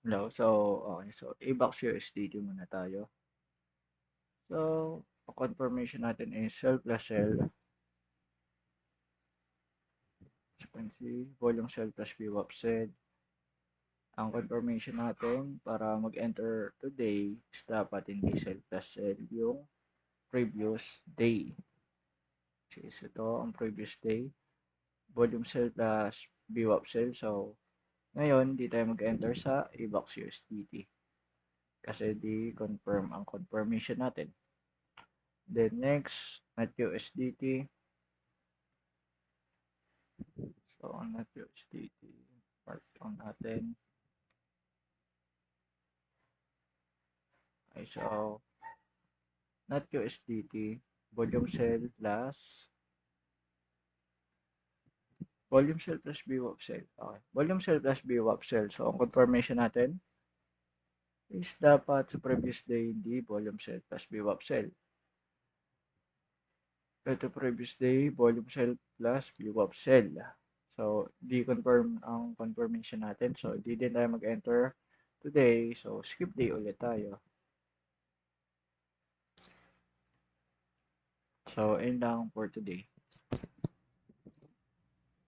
Hello. Okay. So, AVAX USDT muna tayo. So, confirmation natin is sell plus sell. Frequency, volume sell plus VWAP sell. Ang confirmation natin para mag-enter today is dapat hindi sell plus sell yung previous day. Which is ito ang previous day. Volume sell plus VWAP sell. So, ngayon, di tayo mag-enter sa AVAX USDT. Kasi di confirm ang confirmation natin. Then next, at USDT. So, ang net USDT, mark down natin. Okay, so, net USDT, volume sell plus VWAP sell. Okay. Volume sell plus VWAP sell. So, ang confirmation natin is dapat sa previous day hindi volume sell plus VWAP sell. Ito previous day, volume sell plus VWAP sell. So, di confirm ang confirmation natin. So, di din tayo mag-enter today. So, skip day ulit tayo. So, ayun lang for today.